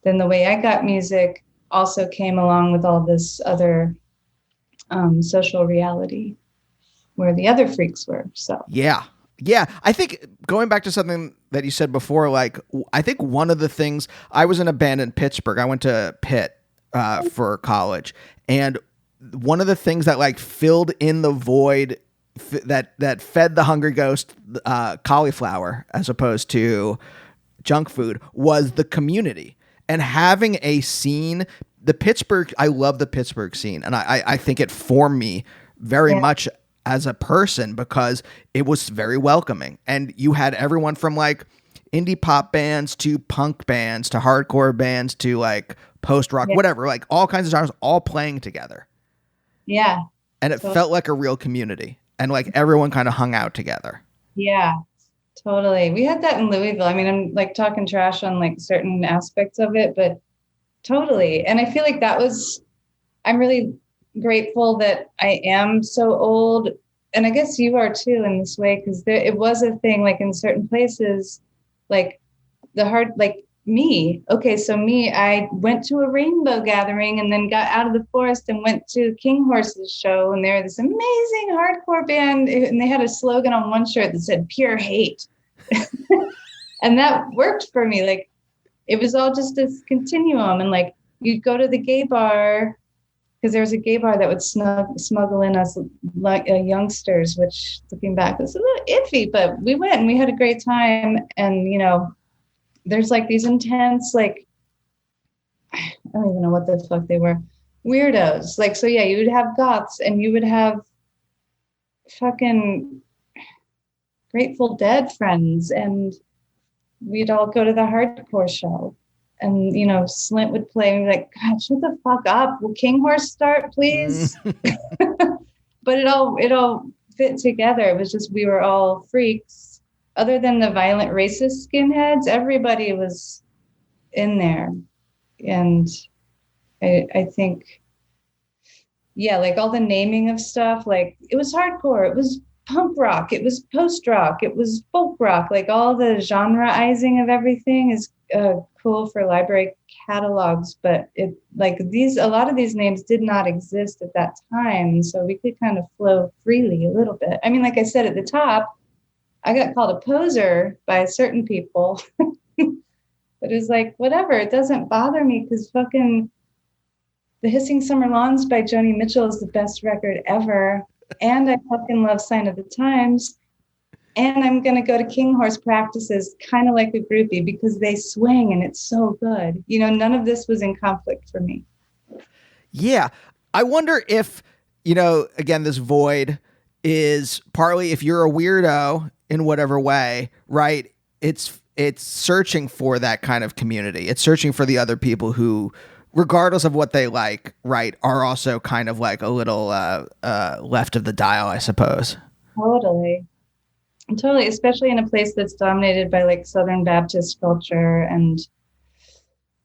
then the way I got music also came along with all this other social reality where the other freaks were. So Yeah. I think going back to something that you said before, like, I think one of the things, I was in a band in Pittsburgh. I went to Pitt for college, and one of the things that like filled in the void that fed the Hungry Ghost cauliflower as opposed to junk food was the community. And having a scene, I love the Pittsburgh scene. And I think it formed me very much as a person, because it was very welcoming. And you had everyone from like indie pop bands to punk bands to hardcore bands to like post rock, whatever, like all kinds of genres all playing together. Yeah. And it felt like a real community, and like everyone kind of hung out together. Yeah. Totally. We had that in Louisville. I mean, I'm like talking trash on like certain aspects of it, but totally. And I feel like I'm really grateful that I am so old. And I guess you are too in this way, because it was a thing like in certain places, like me. Okay, so me, I went to a rainbow gathering and then got out of the forest and went to King Horse's show. And they're this amazing hardcore band. And they had a slogan on one shirt that said pure hate. And that worked for me. Like, it was all just this continuum. And like, you'd go to the gay bar, because there was a gay bar that would smuggle in us like youngsters, which looking back was a little iffy, but we went and we had a great time. And, there's like these intense, like, I don't even know what the fuck they were, weirdos. Like, so yeah, you would have goths and you would have fucking Grateful Dead friends, and we'd all go to the hardcore show. And, Slint would play and be like, God, shut the fuck up. Will King Horse start, please? But it all fit together. It was just, we were all freaks. Other than the violent racist skinheads, everybody was in there. And I think, yeah, like all the naming of stuff, like it was hardcore, it was punk rock, it was post rock, it was folk rock, like all the genreizing of everything is cool for library catalogs. But it like these, a lot of these names did not exist at that time. So we could kind of flow freely a little bit. I mean, like I said at the top, I got called a poser by certain people, but it's like, whatever, it doesn't bother me because fucking The Hissing Summer Lawns by Joni Mitchell is the best record ever. And I fucking love Sign of the Times. And I'm going to go to King Horse practices kind of like a groupie because they swing and it's so good. You know, none of this was in conflict for me. Yeah. I wonder if, you know, again, this void is partly if you're a weirdo in whatever way, right? It's searching for that kind of community. It's searching for the other people who, regardless of what they like, right, are also kind of like a little left of the dial, I suppose. Totally. Totally, especially in a place that's dominated by like Southern Baptist culture and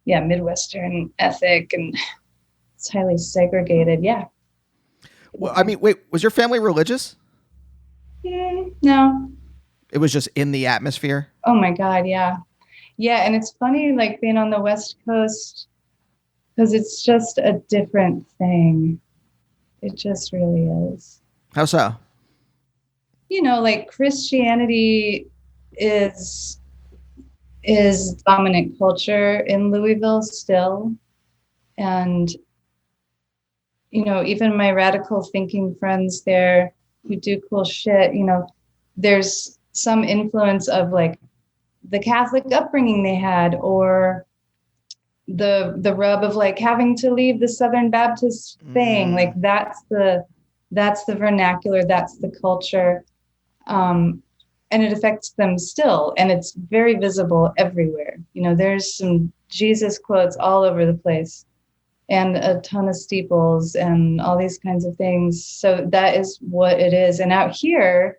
yeah, Midwestern ethic, and it's highly segregated. Yeah. Well, I mean, wait, was your family religious? No. It was just in the atmosphere? Oh my God, yeah. Yeah, and it's funny like being on the West Coast because it's just a different thing. It just really is. How so? You know, like Christianity is dominant culture in Louisville still. And, you know, even my radical thinking friends there who do cool shit, you know, there's some influence of like the Catholic upbringing they had, or the rub of like having to leave the Southern Baptist thing. Like that's the vernacular, that's the culture. And it affects them still. And it's very visible everywhere. You know, there's some Jesus quotes all over the place and a ton of steeples and all these kinds of things. So that is what it is. And out here,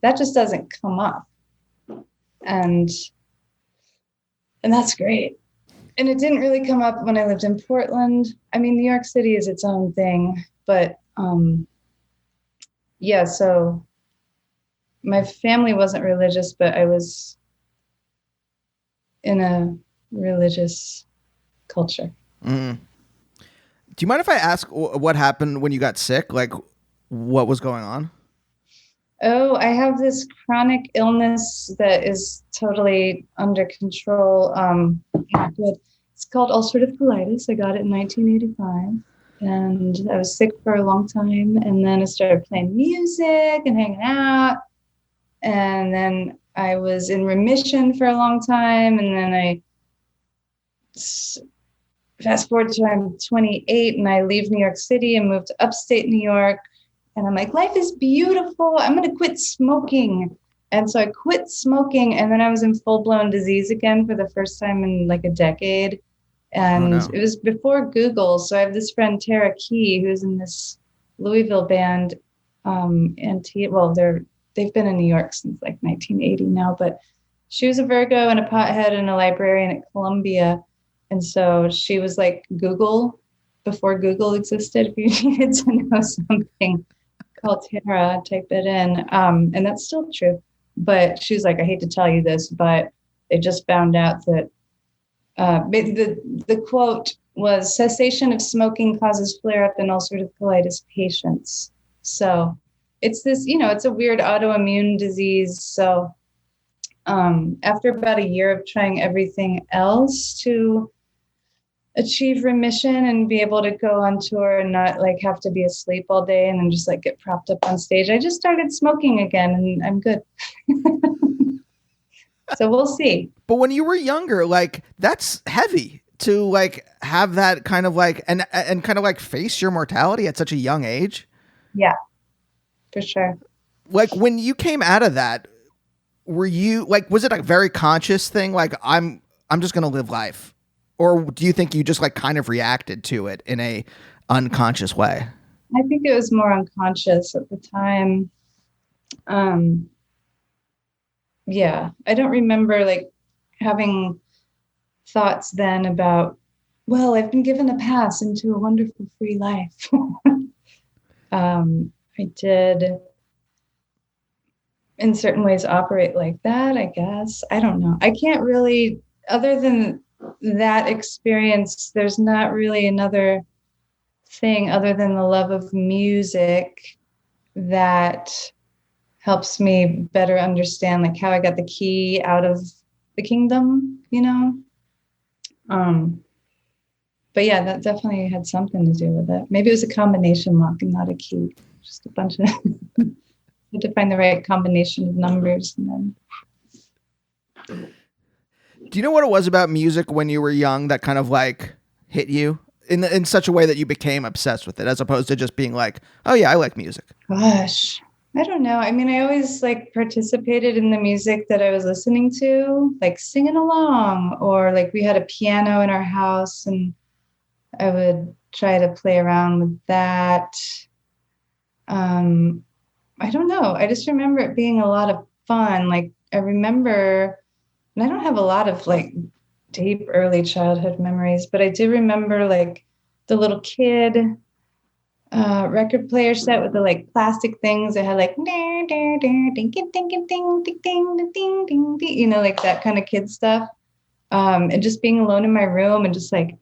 that just doesn't come up. And that's great. And it didn't really come up when I lived in Portland. I mean, New York City is its own thing, but yeah, so my family wasn't religious, but I was in a religious culture. Do you mind if I ask what happened when you got sick? Like, what was going on? Oh, I have this chronic illness that is totally under control. Not good. It's called ulcerative colitis. I got it in 1985. And I was sick for a long time. And then I started playing music and hanging out. And then I was in remission for a long time. And then I fast forward to I'm 28 and I leave New York City and move to upstate New York. And I'm like, life is beautiful. I'm going to quit smoking. And so I quit smoking. And then I was in full-blown disease again for the first time in like a decade. And It was before Google. So I have this friend, Tara Key, who's in this Louisville band. They've been in New York since like 1980 now. But she was a Virgo and a pothead and a librarian at Columbia. And so she was like Google before Google existed. If you needed to know something, call Tara, type it in. And that's still true. But she was like, I hate to tell you this, but they just found out that the quote was, cessation of smoking causes flare-up in ulcerative colitis patients. So it's this, you know, it's a weird autoimmune disease. So after about a year of trying everything else to achieve remission and be able to go on tour and not like have to be asleep all day and then just like get propped up on stage, I just started smoking again and I'm good. So we'll see. But when you were younger, like that's heavy to like have that kind of like and kind of like face your mortality at such a young age. Yeah, for sure. Like when you came out of that, were you like, was it a very conscious thing? Like I'm just going to live life. Or do you think you just like kind of reacted to it in a unconscious way? I think it was more unconscious at the time. Yeah, I don't remember like having thoughts then about, well, I've been given a pass into a wonderful free life. I did in certain ways operate like that, I guess. I don't know. I can't really, other than that experience, there's not really another thing other than the love of music that helps me better understand like how I got the key out of the kingdom, you know? But yeah, that definitely had something to do with it. Maybe it was a combination lock and not a key. Just a bunch of had to find the right combination of numbers and then. Do you know what it was about music when you were young that kind of like hit you in such a way that you became obsessed with it, as opposed to just being like, oh yeah, I like music? Gosh, I don't know. I mean, I always like participated in the music that I was listening to, like singing along, or like we had a piano in our house and I would try to play around with that. I don't know. I just remember it being a lot of fun. Like I remember, and I don't have a lot of like deep early childhood memories, but I do remember like the little kid record player set with the like plastic things that had like you know, like that kind of kid stuff. And just being alone in my room and just like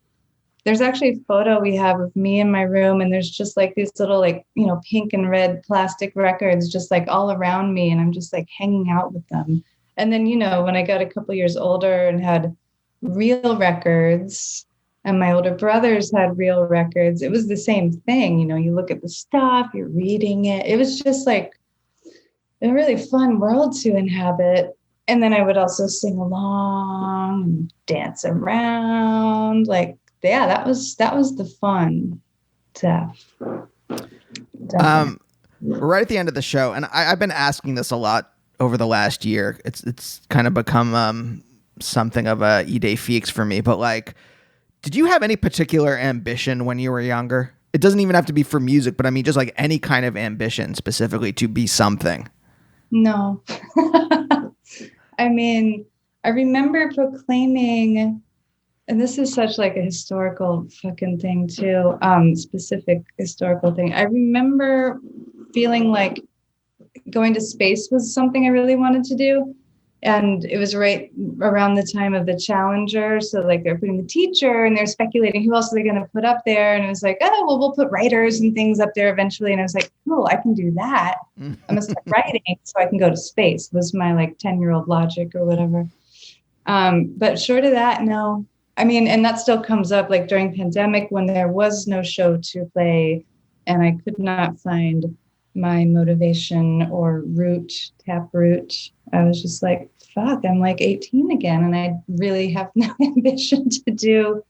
there's actually a photo we have of me in my room and there's just like these little like, you know, pink and red plastic records just like all around me and I'm just like hanging out with them. And then, you know, when I got a couple years older and had real records and my older brothers had real records, it was the same thing. You know, you look at the stuff, you're reading it. It was just like a really fun world to inhabit. And then I would also sing along and dance around. Like, yeah, that was the fun stuff. We're right at the end of the show, and I've been asking this a lot over the last year. It's kind of become something of a idée fixe for me. But like, did you have any particular ambition when you were younger? It doesn't even have to be for music, but I mean, just like any kind of ambition specifically to be something. No. I mean, I remember proclaiming, and this is such like a historical fucking thing too, specific historical thing. I remember feeling like going to space was something I really wanted to do. And it was right around the time of the Challenger. So like they're putting the teacher and they're speculating who else are they going to put up there. And it was like, oh, well, we'll put writers and things up there eventually. And I was like, cool, I can do that. I'm going to start writing so I can go to space was my like 10-year-old logic or whatever. But short of that, no. I mean, and that still comes up like during pandemic when there was no show to play and I could not find my motivation or taproot. I was just like, fuck, I'm like 18 again. And I really have no ambition to do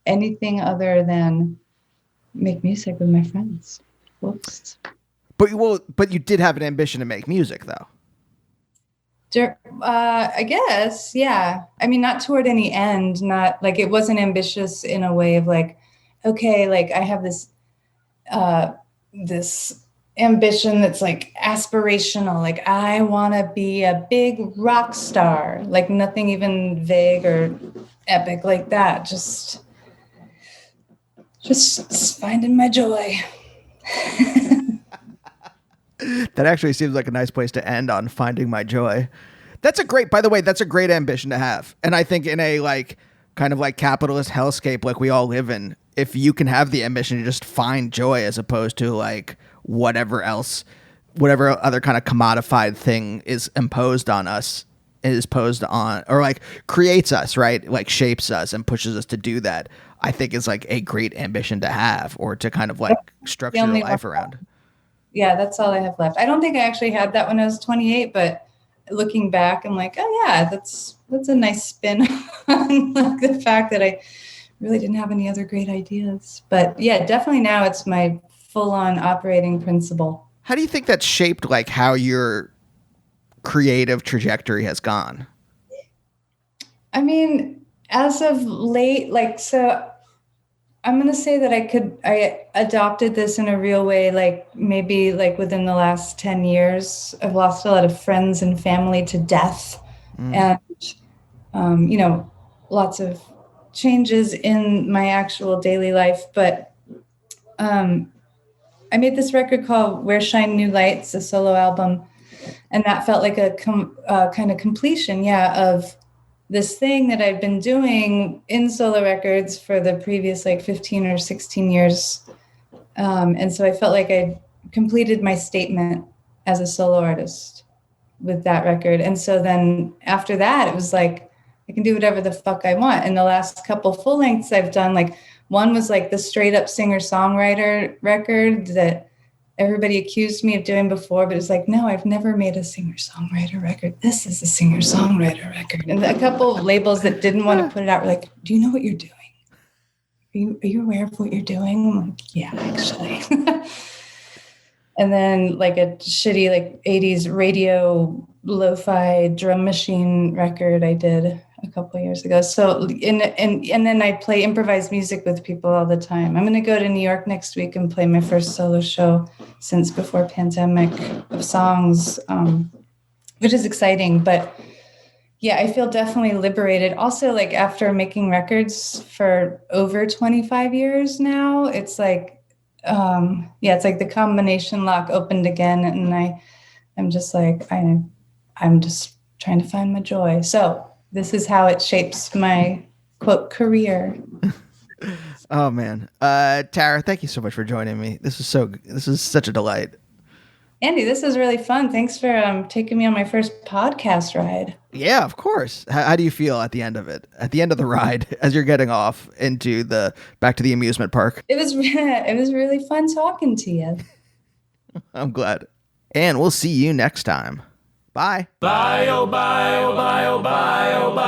anything other than make music with my friends. Whoops. But you did have an ambition to make music though. I guess, yeah. I mean, not toward any end, not like it wasn't ambitious in a way of like, okay, like I have this ambition that's like aspirational, like I want to be a big rock star, like nothing even vague or epic like that. Just finding my joy. That actually seems like a nice place to end on, finding my joy. By the way, that's a great ambition to have. And I think in a like kind of like capitalist hellscape like we all live in, if you can have the ambition to just find joy as opposed to like whatever other kind of commodified thing is imposed on us, or like creates us, right? Like shapes us and pushes us to do that, I think is like a great ambition to have or to kind of like structure your life around. Yeah, that's all I have left. I don't think I actually had that when I was 28, but looking back, I'm like, oh yeah, that's a nice spin on like the fact that I really didn't have any other great ideas. But yeah, definitely now it's my full-on operating principle. How do you think that's shaped like how your creative trajectory has gone? I mean, as of late, like, so I'm going to say that I adopted this in a real way, like maybe like within the last 10 years. I've lost a lot of friends and family to death. And, you know, lots of changes in my actual daily life. But I made this record called Where Shine New Lights, a solo album. And that felt like a kind of completion, of this thing that I've been doing in solo records for the previous 15 or 16 years. And so I felt like I completed my statement as a solo artist with that record. And so then after that, it was like, I can do whatever the fuck I want. And the last couple full lengths I've done, one was the straight up singer-songwriter record that everybody accused me of doing before, but it's no, I've never made a singer-songwriter record. This is a singer-songwriter record. And a couple of labels that didn't want to put it out were like, do you know what you're doing? Are you aware of what you're doing? I'm like, yeah, actually. And then a shitty 80s radio lo-fi drum machine record I did a couple of years ago. So and then I play improvised music with people all the time. I'm going to go to New York next week and play my first solo show since before pandemic of songs, which is exciting. But yeah, I feel definitely liberated. Also, after making records for over 25 years now, it's it's the combination lock opened again, and I'm just I'm just trying to find my joy. So this is how it shapes my quote career. Oh man, Tara, thank you so much for joining me. This is such a delight. Andy, this is really fun. Thanks for taking me on my first podcast ride. Yeah, of course. How do you feel at the end of it? At the end of the ride, as you're getting off back to the amusement park? It was really fun talking to you. I'm glad. And we'll see you next time. Bye. Bye, oh, bye, oh, bye, oh, bye, oh, bye.